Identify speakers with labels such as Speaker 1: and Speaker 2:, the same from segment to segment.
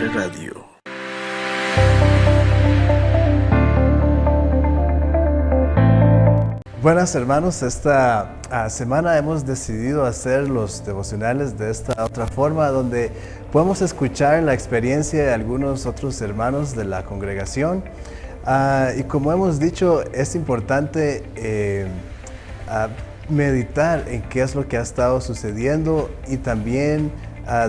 Speaker 1: Entre Radio.
Speaker 2: Buenas hermanos, esta semana hemos decidido hacer los devocionales de esta otra forma, donde podemos escuchar la experiencia de algunos otros hermanos de la congregación. Y como hemos dicho, es importante meditar en qué es lo que ha estado sucediendo y también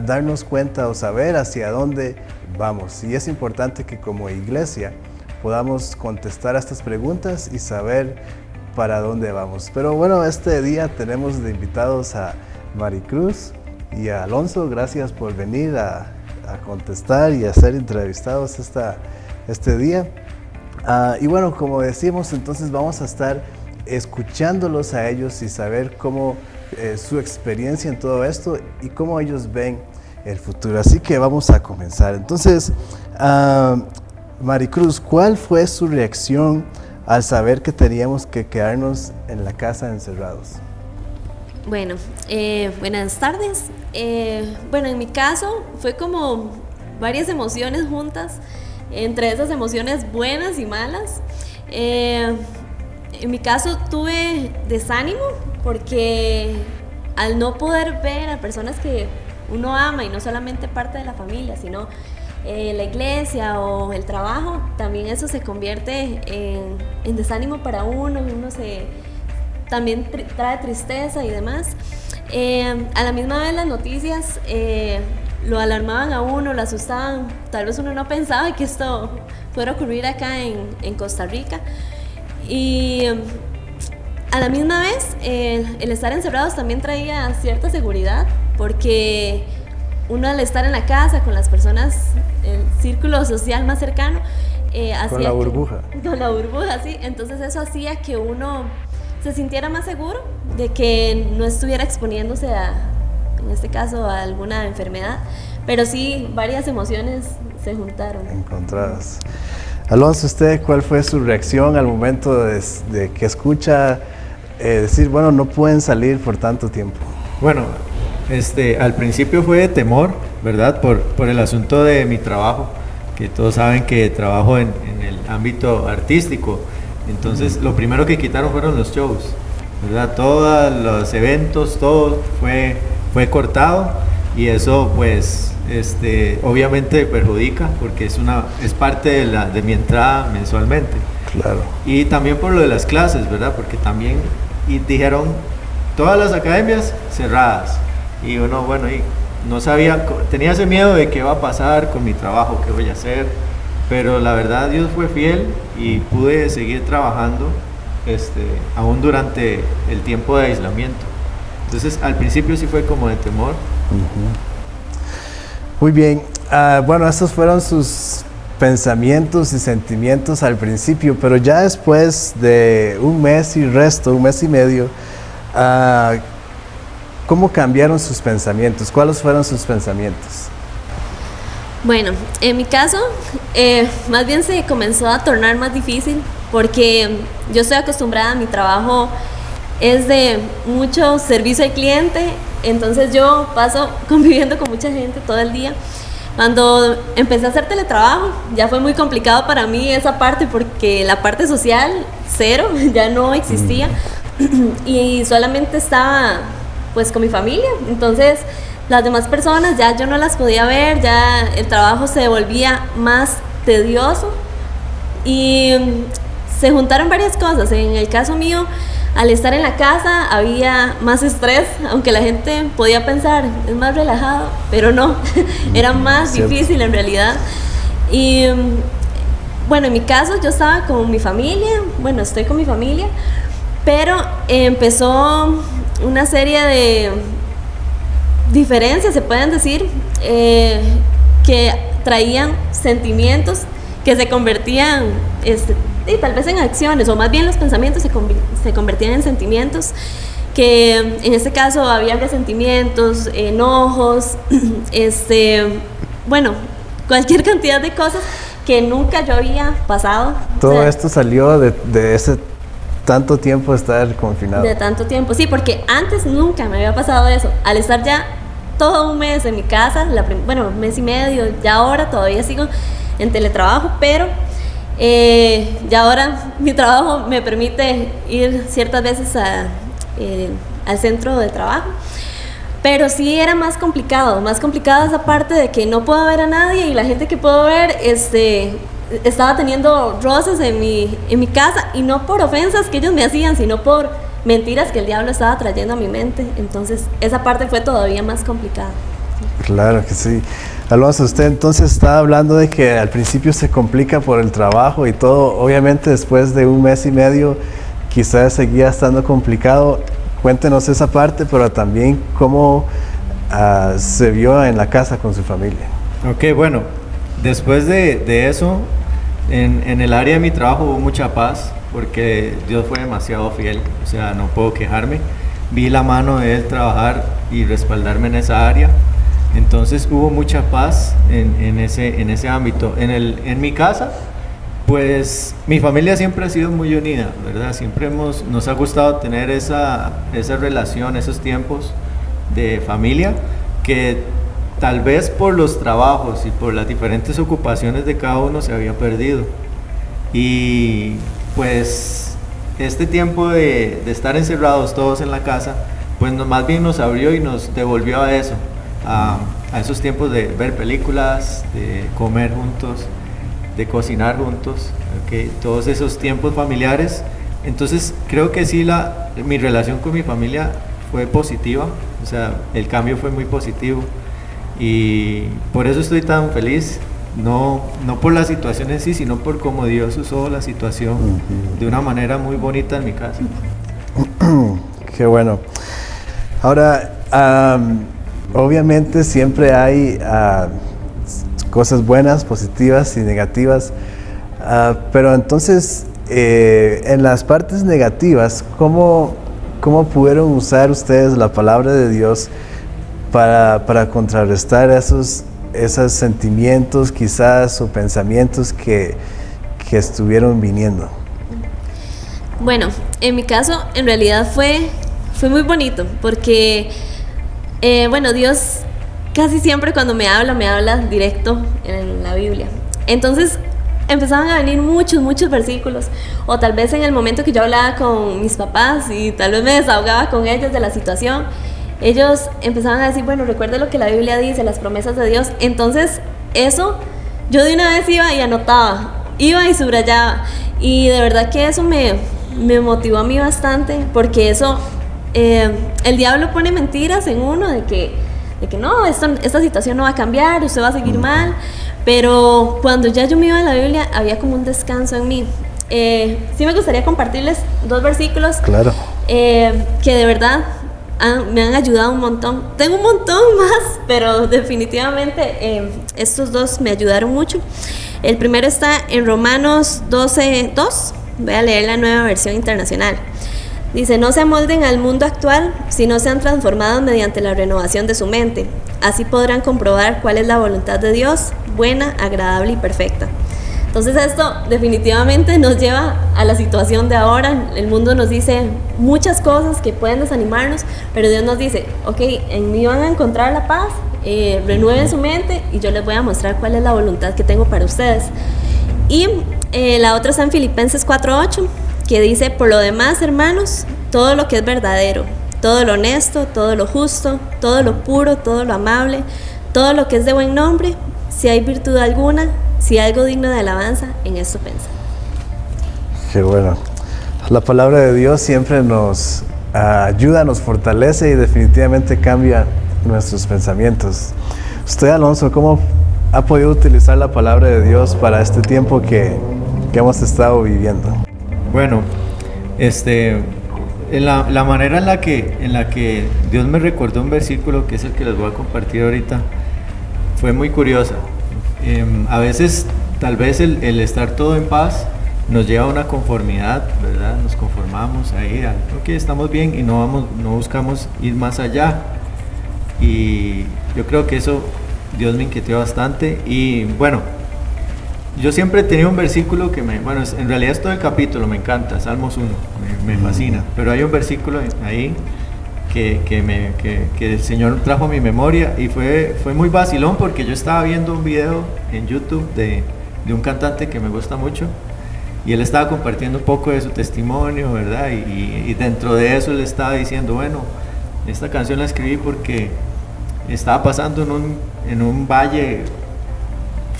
Speaker 2: darnos cuenta o saber hacia dónde vamos. Y es importante que como iglesia podamos contestar a estas preguntas y saber para dónde vamos. Pero bueno, este día tenemos de invitados a Maricruz y a Alonso. Gracias por venir a contestar y a ser entrevistados este día. Y bueno, como decimos, entonces vamos a estar escuchándolos a ellos y saber cómo su experiencia en todo esto y cómo ellos ven el futuro. Así que vamos a comenzar. Entonces, Maricruz, ¿cuál fue su reacción al saber que teníamos que quedarnos en la casa encerrados?
Speaker 3: Bueno, buenas tardes. Bueno, en mi caso fue como varias emociones juntas, entre esas emociones buenas y malas. En mi caso tuve desánimo porque al no poder ver a personas que uno ama y no solamente parte de la familia, sino la iglesia o el trabajo, también eso se convierte en desánimo para uno también trae tristeza y demás. A la misma vez las noticias lo alarmaban a uno, lo asustaban. Tal vez uno no pensaba que esto fuera a ocurrir acá en Costa Rica. Y a la misma vez el estar encerrados también traía cierta seguridad, porque uno al estar en la casa con las personas, el círculo social más cercano,
Speaker 2: con la burbuja.
Speaker 3: Con la burbuja, sí. Entonces eso hacía que uno se sintiera más seguro de que no estuviera exponiéndose en este caso, a alguna enfermedad. Pero sí, varias emociones se juntaron.
Speaker 2: Encontradas. Alonso, ¿usted cuál fue su reacción al momento de que escucha decir, bueno, no pueden salir por tanto tiempo?
Speaker 4: Bueno, al principio fue de temor, ¿verdad? Por el asunto de mi trabajo, que todos saben que trabajo en el ámbito artístico. Entonces, lo primero que quitaron fueron los shows, ¿verdad? Todos los eventos, todo fue cortado, y eso pues obviamente perjudica, porque es parte de mi entrada mensualmente. Claro. Y también por lo de las clases, ¿verdad? Porque también dijeron todas las academias cerradas. Y uno, bueno, y no sabía, tenía ese miedo de qué va a pasar con mi trabajo, qué voy a hacer, pero la verdad Dios fue fiel y pude seguir trabajando aún durante el tiempo de aislamiento. Entonces al principio sí fue como de temor.
Speaker 2: Muy bien, bueno, esos fueron sus pensamientos y sentimientos al principio, pero ya después de un mes y medio, ¿cómo cambiaron sus pensamientos? ¿Cuáles fueron sus pensamientos?
Speaker 3: Bueno, en mi caso, más bien se comenzó a tornar más difícil, porque yo estoy acostumbrada, mi trabajo es de mucho servicio al cliente, entonces yo paso conviviendo con mucha gente todo el día. Cuando empecé a hacer teletrabajo, ya fue muy complicado para mí esa parte, porque la parte social, cero, ya no existía, y solamente estaba pues con mi familia. Entonces las demás personas ya yo no las podía ver, ya el trabajo se volvía más tedioso y se juntaron varias cosas. En el caso mío, al estar en la casa había más estrés, aunque la gente podía pensar es más relajado, pero no, era más difícil en realidad. Y bueno, en mi caso yo estaba con mi familia, bueno, estoy con mi familia, pero empezó una serie de diferencias, se pueden decir, que traían sentimientos que se convertían y tal vez en acciones, o más bien los pensamientos se convertían en sentimientos, que en este caso había resentimientos, enojos, bueno, cualquier cantidad de cosas que nunca yo había pasado.
Speaker 2: Todo esto salió de ese tanto tiempo estar confinado.
Speaker 3: De tanto tiempo, sí, porque antes nunca me había pasado eso. Al estar ya todo un mes en mi casa, bueno, un mes y medio, ya ahora todavía sigo en teletrabajo, pero ya ahora mi trabajo me permite ir ciertas veces al centro de trabajo. Pero sí era más complicada esa parte de que no puedo ver a nadie y la gente que puedo ver estaba teniendo roces en mi casa, y no por ofensas que ellos me hacían, sino por mentiras que el diablo estaba trayendo a mi mente. Entonces esa parte fue todavía más complicada.
Speaker 2: Claro que sí. Alonso, usted entonces estaba hablando de que al principio se complica por el trabajo y todo. Obviamente después de un mes y medio quizás seguía estando complicado. Cuéntenos esa parte, pero también cómo se vio en la casa con su familia.
Speaker 4: Ok, bueno, después de eso, en el área de mi trabajo hubo mucha paz, porque Dios fue demasiado fiel, o sea, no puedo quejarme. Vi la mano de Él trabajar y respaldarme en esa área. Entonces hubo mucha paz en ese ámbito. En mi casa, pues mi familia siempre ha sido muy unida, ¿verdad? Siempre nos ha gustado tener esa relación, esos tiempos de familia, que tal vez por los trabajos y por las diferentes ocupaciones de cada uno se había perdido. Y pues este tiempo de estar encerrados todos en la casa, pues más bien nos abrió y nos devolvió a eso, a esos tiempos de ver películas, de comer juntos, de cocinar juntos, ¿okay? Todos esos tiempos familiares. Entonces creo que sí, mi relación con mi familia fue positiva, o sea, el cambio fue muy positivo, y por eso estoy tan feliz, no por la situación en sí, sino por cómo Dios usó la situación de una manera muy bonita en mi casa.
Speaker 2: Qué bueno. Ahora, obviamente siempre hay cosas buenas, positivas y negativas, pero entonces en las partes negativas, ¿cómo pudieron usar ustedes la palabra de Dios para contrarrestar esos sentimientos quizás o pensamientos que estuvieron viniendo?
Speaker 3: Bueno, en mi caso en realidad fue muy bonito, porque bueno, Dios casi siempre cuando me habla directo en la Biblia. Entonces empezaban a venir muchos versículos, o tal vez en el momento que yo hablaba con mis papás y tal vez me desahogaba con ellos de la situación, ellos empezaban a decir, bueno, recuerda lo que la Biblia dice, las promesas de Dios. Entonces eso yo de una vez iba y anotaba, iba y subrayaba, y de verdad que eso me motivó a mí bastante, porque eso el diablo pone mentiras en uno de que no, esta situación no va a cambiar, usted va a seguir mal, pero cuando ya yo me iba a la Biblia había como un descanso en mí. Sí me gustaría compartirles 2 versículos,
Speaker 2: claro,
Speaker 3: que de verdad me han ayudado un montón. Tengo un montón más, pero definitivamente estos 2 me ayudaron mucho. El primero está en Romanos 12:2, voy a leer la Nueva Versión Internacional. Dice, no se amolden al mundo actual, sino sean transformados mediante la renovación de su mente. Así podrán comprobar cuál es la voluntad de Dios, buena, agradable y perfecta. Entonces esto definitivamente nos lleva a la situación de ahora. El mundo nos dice muchas cosas que pueden desanimarnos, pero Dios nos dice, ok, en mí van a encontrar la paz, renueven su mente y yo les voy a mostrar cuál es la voluntad que tengo para ustedes. Y la otra está en Filipenses 4:8, que dice, por lo demás, hermanos, todo lo que es verdadero, todo lo honesto, todo lo justo, todo lo puro, todo lo amable, todo lo que es de buen nombre, si hay virtud alguna, si hay algo digno de alabanza, en esto pensad.
Speaker 2: Qué bueno. La palabra de Dios siempre nos ayuda, nos fortalece y definitivamente cambia nuestros pensamientos. Usted, Alonso, ¿cómo ha podido utilizar la palabra de Dios para este tiempo que hemos estado viviendo?
Speaker 4: Bueno, en la manera en la que Dios me recordó un versículo, que es el que les voy a compartir ahorita, fue muy curiosa. A veces, tal vez el estar todo en paz nos lleva a una conformidad, ¿verdad? Nos conformamos ahí, ok, estamos bien, y no buscamos ir más allá. Y yo creo que eso Dios me inquietó bastante. Y bueno, yo siempre he tenido un versículo que en realidad es todo el capítulo, me encanta, Salmos 1, me fascina, pero hay un versículo ahí que el Señor trajo a mi memoria, y fue muy vacilón porque yo estaba viendo un video en YouTube de un cantante que me gusta mucho, y él estaba compartiendo un poco de su testimonio, ¿verdad? Y dentro de eso él estaba diciendo, bueno, esta canción la escribí porque estaba pasando en un valle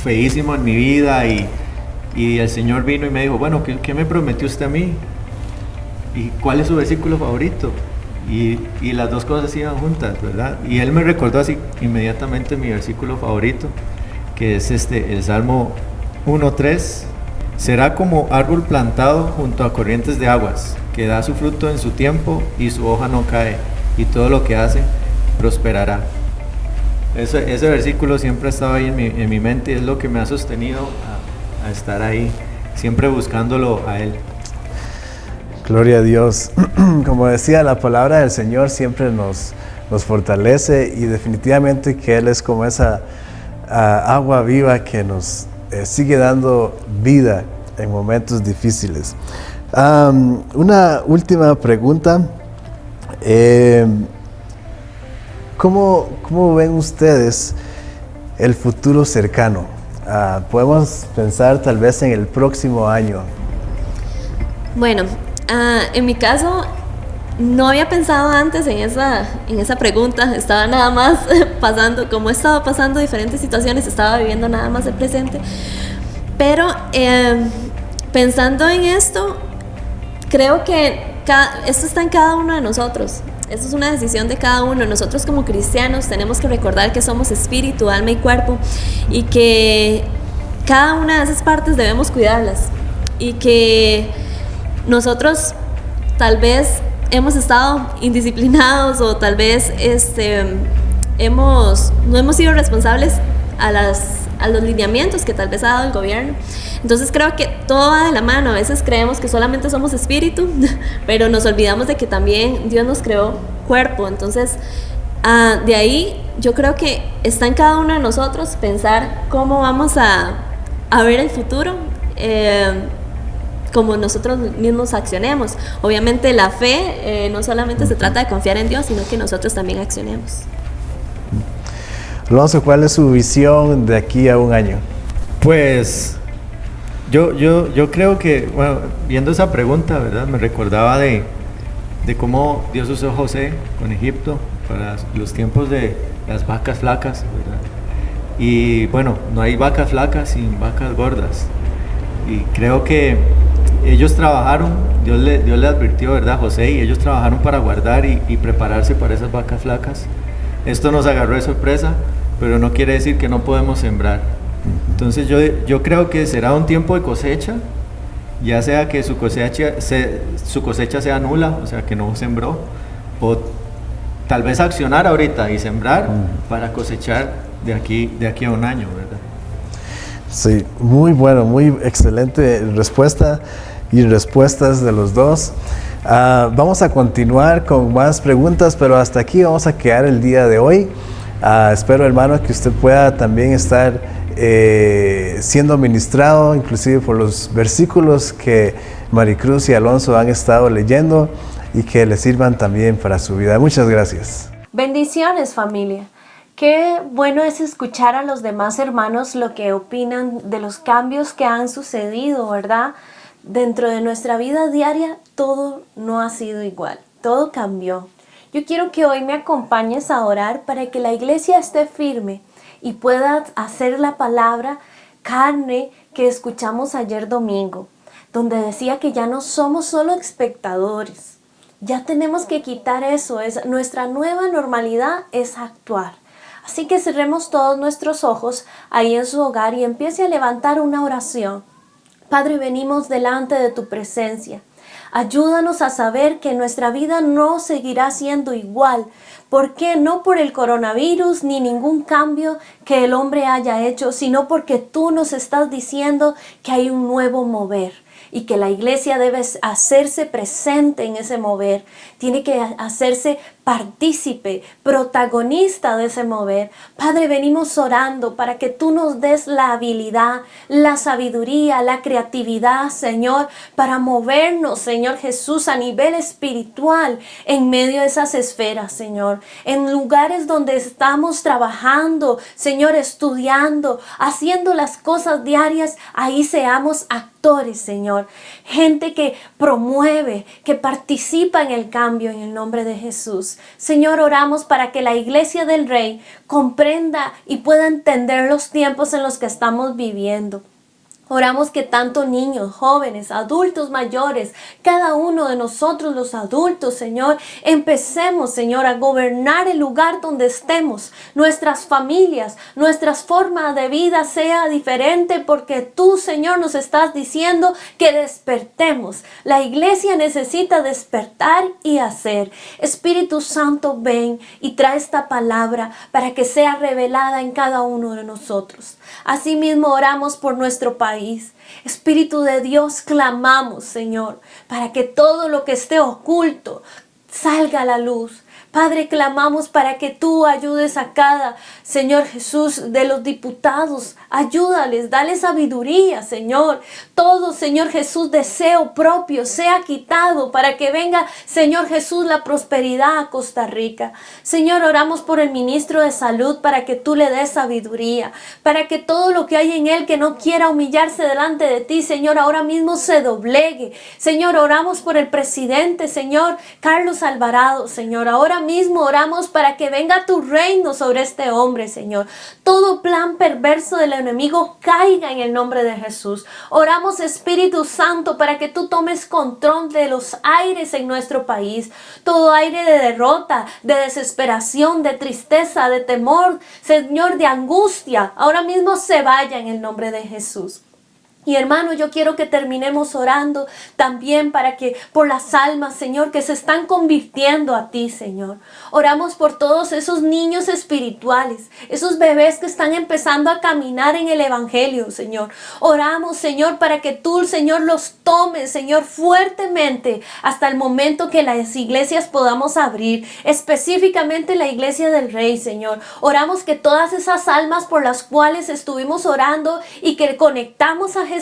Speaker 4: feísimo en mi vida, y el Señor vino y me dijo, bueno, ¿qué me prometió usted a mí? ¿Y cuál es su versículo favorito? Y las dos cosas iban juntas, ¿verdad? Y él me recordó así inmediatamente mi versículo favorito, que es el Salmo 1:3. Será como árbol plantado junto a corrientes de aguas, que da su fruto en su tiempo y su hoja no cae, y todo lo que hace prosperará. Ese versículo siempre ha estado ahí en mi mente, y es lo que me ha sostenido a estar ahí, siempre buscándolo a Él.
Speaker 2: Gloria a Dios. Como decía, la palabra del Señor siempre nos fortalece, y definitivamente que Él es como esa agua viva que nos sigue dando vida en momentos difíciles. Una última pregunta. ¿Cómo ven ustedes el futuro cercano? Podemos pensar tal vez en el próximo año.
Speaker 3: Bueno, en mi caso no había pensado antes en esa pregunta, estaba nada más pasando, como he estado pasando diferentes situaciones, estaba viviendo nada más el presente, pero pensando en esto, creo que esto está en cada uno de nosotros. Esto es una decisión de cada uno. Nosotros como cristianos tenemos que recordar que somos espíritu, alma y cuerpo, y que cada una de esas partes debemos cuidarlas, y que nosotros tal vez hemos estado indisciplinados, o tal vez no hemos sido responsables a los lineamientos que tal vez ha dado el gobierno. Entonces creo que todo va de la mano. A veces creemos que solamente somos espíritu, pero nos olvidamos de que también Dios nos creó cuerpo. Entonces de ahí yo creo que está en cada uno de nosotros pensar cómo vamos a ver el futuro, como nosotros mismos accionemos. Obviamente la fe no solamente se trata de confiar en Dios, sino que nosotros también accionemos.
Speaker 2: Alonso, ¿cuál es su visión de aquí a un año?
Speaker 4: Pues yo creo que, bueno, viendo esa pregunta, ¿verdad? Me recordaba de cómo Dios usó a José con Egipto para los tiempos de las vacas flacas, ¿verdad? Y bueno, no hay vacas flacas sin vacas gordas. Y creo que ellos trabajaron, Dios le advirtió, ¿verdad, José? Y ellos trabajaron para guardar y prepararse para esas vacas flacas. Esto nos agarró de sorpresa, pero no quiere decir que no podemos sembrar. Entonces yo creo que será un tiempo de cosecha, ya sea que su cosecha sea nula, o sea que no sembró, o tal vez accionar ahorita y sembrar para cosechar de aquí a un año, ¿verdad?
Speaker 2: Sí, muy bueno, muy excelente respuesta y respuestas de los dos. Vamos a continuar con más preguntas, pero hasta aquí vamos a quedar el día de hoy. Espero, hermano, que usted pueda también estar siendo ministrado, inclusive por los versículos que Maricruz y Alonso han estado leyendo, y que le sirvan también para su vida. Muchas gracias.
Speaker 1: Bendiciones, familia. Qué bueno es escuchar a los demás hermanos lo que opinan de los cambios que han sucedido, ¿verdad? Dentro de nuestra vida diaria todo no ha sido igual, todo cambió. Yo quiero que hoy me acompañes a orar para que la iglesia esté firme y pueda hacer la palabra carne que escuchamos ayer domingo, donde decía que ya no somos solo espectadores. Ya tenemos que quitar eso, nuestra nueva normalidad es actuar. Así que cerremos todos nuestros ojos ahí en su hogar y empiece a levantar una oración. Padre, venimos delante de tu presencia. Ayúdanos a saber que nuestra vida no seguirá siendo igual. ¿Por qué? No por el coronavirus ni ningún cambio que el hombre haya hecho, sino porque tú nos estás diciendo que hay un nuevo mover y que la iglesia debe hacerse presente en ese mover. Tiene que hacerse partícipe, protagonista de ese mover. Padre, venimos orando para que tú nos des la habilidad, la sabiduría, la creatividad, Señor, para movernos, Señor Jesús, a nivel espiritual en medio de esas esferas, Señor. En lugares donde estamos trabajando, Señor, estudiando, haciendo las cosas diarias, ahí seamos actores, Señor. Gente que promueve, que participa en el cambio en el nombre de Jesús. Señor, oramos para que la iglesia del Rey comprenda y pueda entender los tiempos en los que estamos viviendo. Oramos que tanto niños, jóvenes, adultos mayores, cada uno de nosotros los adultos, Señor, empecemos, Señor, a gobernar el lugar donde estemos, nuestras familias, nuestra forma de vida sea diferente porque tú, Señor, nos estás diciendo que despertemos. La iglesia necesita despertar y hacer. Espíritu Santo, ven y trae esta palabra para que sea revelada en cada uno de nosotros. Asimismo, oramos por nuestro país. Espíritu de Dios, clamamos, Señor, para que todo lo que esté oculto salga a la luz. Padre, clamamos para que tú ayudes a cada, Señor Jesús, de los diputados. Ayúdales, dale sabiduría, Señor. Todo, Señor Jesús, deseo propio sea quitado para que venga, Señor Jesús, la prosperidad a Costa Rica. Señor, oramos por el ministro de Salud para que tú le des sabiduría, para que todo lo que hay en él que no quiera humillarse delante de ti, Señor, ahora mismo se doblegue. Señor, oramos por el presidente, Señor, Carlos Alvarado, Señor. Ahora mismo oramos para que venga tu reino sobre este hombre, Señor. Todo plan perverso del enemigo caiga en el nombre de Jesús. Oramos, Espíritu Santo, para que tú tomes control de los aires en nuestro país. Todo aire de derrota, de desesperación, de tristeza, de temor, Señor, de angustia, ahora mismo se vaya en el nombre de Jesús. Y hermano, yo quiero que terminemos orando también para que por las almas, Señor, que se están convirtiendo a ti, Señor. Oramos por todos esos niños espirituales, esos bebés que están empezando a caminar en el Evangelio, Señor. Oramos, Señor, para que tú, Señor, los tomes, Señor, fuertemente hasta el momento que las iglesias podamos abrir, específicamente la iglesia del Rey, Señor. Oramos que todas esas almas por las cuales estuvimos orando y que conectamos a Jesús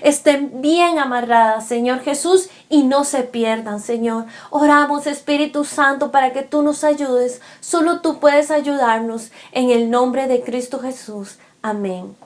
Speaker 1: estén bien amarradas, Señor Jesús, y no se pierdan, Señor. Oramos, Espíritu Santo, para que tú nos ayudes. Solo tú puedes ayudarnos en el nombre de Cristo Jesús. Amén.